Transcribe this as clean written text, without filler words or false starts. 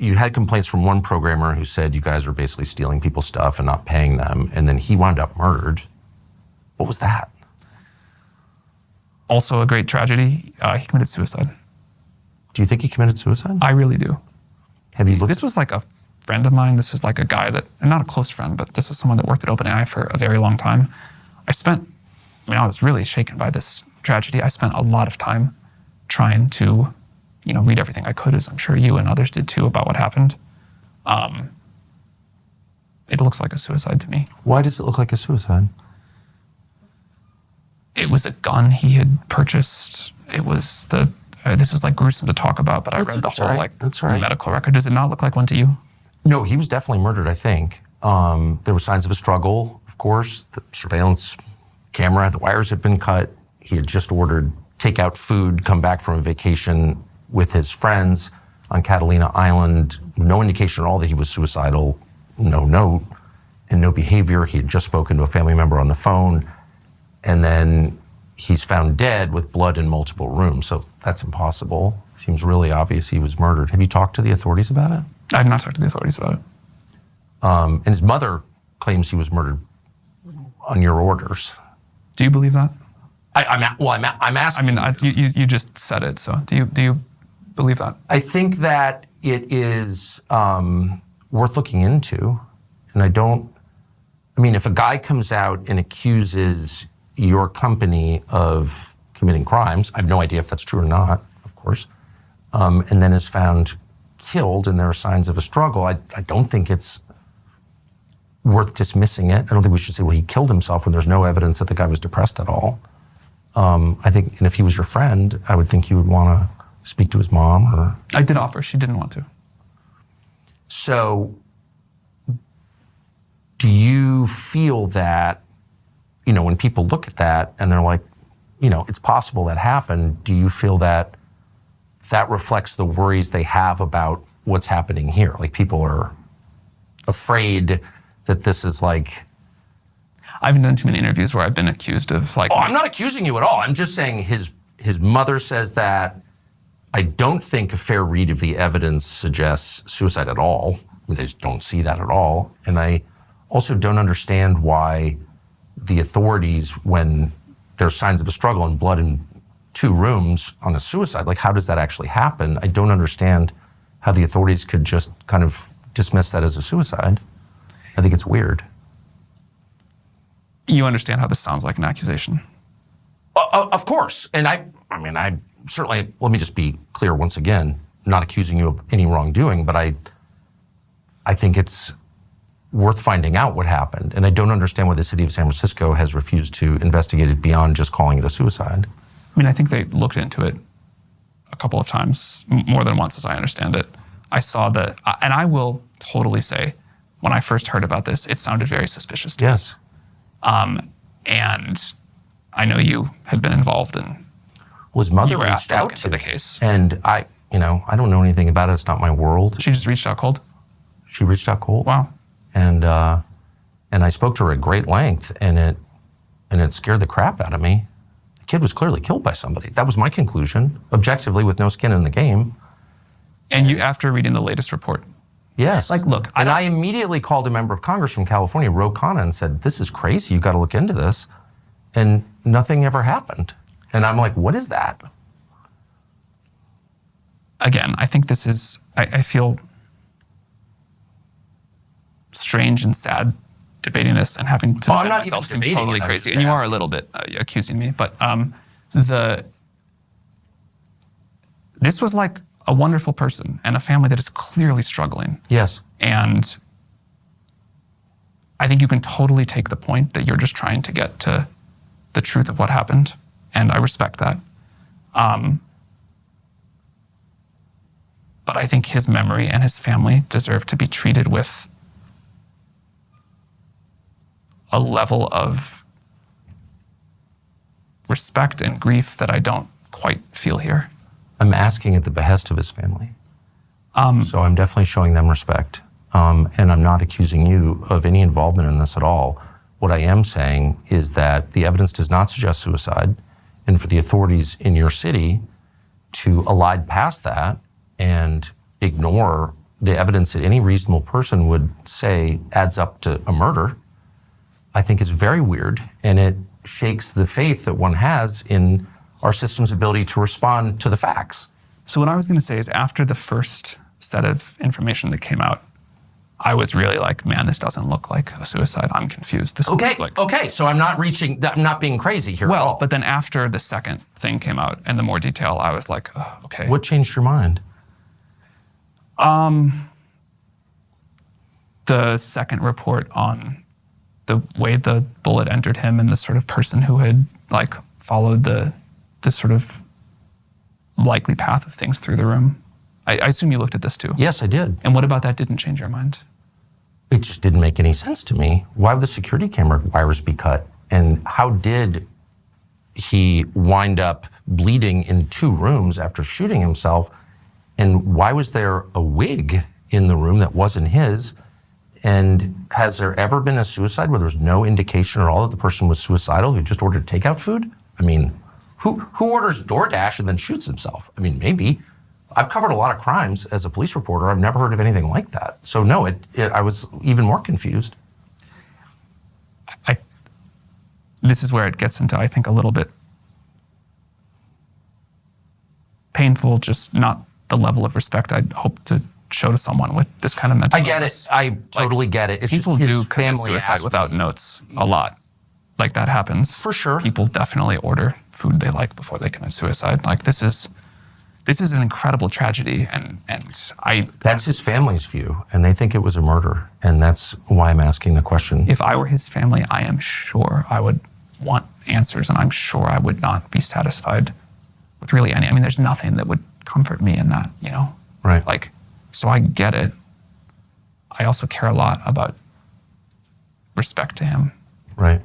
you had complaints from one programmer who said you guys are basically stealing people's stuff and not paying them, and then he wound up murdered. What was that? Also a great tragedy. He committed suicide. Do you think he committed suicide? I really do. Have you looked? This was like a friend of mine. This is like a guy that, and not a close friend, but this is someone that worked at OpenAI for a very long time. I was really shaken by this tragedy. I spent a lot of time trying to, read everything I could, as I'm sure you and others did too, about what happened. It looks like a suicide to me. Why does it look like a suicide? It was a gun he had purchased. It was this is like gruesome to talk about, but I read the whole medical record. Does it not look like one to you? No, he was definitely murdered, I think. There were signs of a struggle, of course. The surveillance camera, the wires had been cut. He had just ordered takeout food, come back from a vacation with his friends on Catalina Island. No indication at all that he was suicidal, no note, and no behavior. He had just spoken to a family member on the phone. And then he's found dead with blood in multiple rooms. So that's impossible. Seems really obvious he was murdered. Have you talked to the authorities about it? I have not talked to the authorities about it. And his mother claims he was murdered on your orders. Do you believe that? I'm asking. You just said it. So do you believe that? I think that it is worth looking into. And if a guy comes out and accuses your company of committing crimes, I have no idea if that's true or not, of course, and then is found killed and there are signs of a struggle, I don't think it's worth dismissing it. I don't think we should say, well, he killed himself when there's no evidence that the guy was depressed at all. I think, and if he was your friend, I would think you would want to speak to his mom or... I did offer, she didn't want to. So, do you feel that, when people look at that and they're like, it's possible that happened, do you feel that that reflects the worries they have about what's happening here? Like people are afraid that this is like... I haven't done too many interviews where I've been accused of like... Oh, I'm not accusing you at all. I'm just saying his mother says that. I don't think a fair read of the evidence suggests suicide at all. I just don't see that at all. And I also don't understand why the authorities, when there's signs of a struggle and blood in 2 rooms on a suicide, like how does that actually happen? I don't understand how the authorities could just kind of dismiss that as a suicide. I think it's weird. You understand how this sounds like an accusation? Of course. And I certainly, let me just be clear once again, not accusing you of any wrongdoing, but I think it's worth finding out what happened. And I don't understand why the city of San Francisco has refused to investigate it beyond just calling it a suicide. I think they looked into it a couple of times, more than once as I understand it. I saw and I will totally say, when I first heard about this, it sounded very suspicious to me. Yes. And I know you had been involved in... Well, his mother reached out to the case. And I don't know anything about it. It's not my world. She just reached out cold? She reached out cold. Wow. And I spoke to her at great length, and it scared the crap out of me. The kid was clearly killed by somebody. That was my conclusion, objectively, with no skin in the game. And you, after reading the latest report? Yes. Look. I immediately called a member of Congress from California, Ro Khanna, and said, this is crazy. You got to look into this. And nothing ever happened. And I'm like, what is that? Again, I think this is, I feel strange and sad debating this and having to defend myself seems totally crazy. And you are a little bit accusing me, but this was like a wonderful person and a family that is clearly struggling. Yes. And I think you can totally take the point that you're just trying to get to the truth of what happened. And I respect that. But I think his memory and his family deserve to be treated with a level of respect and grief that I don't quite feel here. I'm asking at the behest of his family. So I'm definitely showing them respect. And I'm not accusing you of any involvement in this at all. What I am saying is that the evidence does not suggest suicide, and for the authorities in your city to elide past that and ignore the evidence that any reasonable person would say adds up to a murder, I think is very weird, and it shakes the faith that one has in our system's ability to respond to the facts. So what I was going to say is after the first set of information that came out, I was really like, man, this doesn't look like a suicide. I'm confused. This Okay, looks like... okay, so I'm not being crazy here at all. Well, but then after the second thing came out and the more detail, I was like, oh, okay. What changed your mind? The second report on the way the bullet entered him and the sort of person who had like followed the sort of likely path of things through the room. I assume you looked at this too. Yes, I did. And what about that didn't change your mind? It just didn't make any sense to me. Why would the security camera wires be cut? And how did he wind up bleeding in 2 rooms after shooting himself? And why was there a wig in the room that wasn't his? And has there ever been a suicide where there's no indication at all that the person was suicidal who just ordered takeout food? I mean, who orders DoorDash and then shoots himself? I mean, maybe. I've covered a lot of crimes as a police reporter. I've never heard of anything like that. So no, I was even more confused. This is where it gets into, I think, a little bit painful, just not the level of respect I'd hope to show to someone with this kind of mental illness. I totally get it. It's People just do his commit family suicide asked without me. notes a lot. Like that happens. For sure. People definitely order food they like before they commit suicide. Like this is an incredible tragedy, and That's his family's view, and they think it was a murder, and that's why I'm asking the question. if I were his family, I am sure I would want answers, and I'm sure I would not be satisfied with really any. I mean, there's nothing that would comfort me in that, you know? Right. Like, so I get it. I also care a lot about respect to him. Right.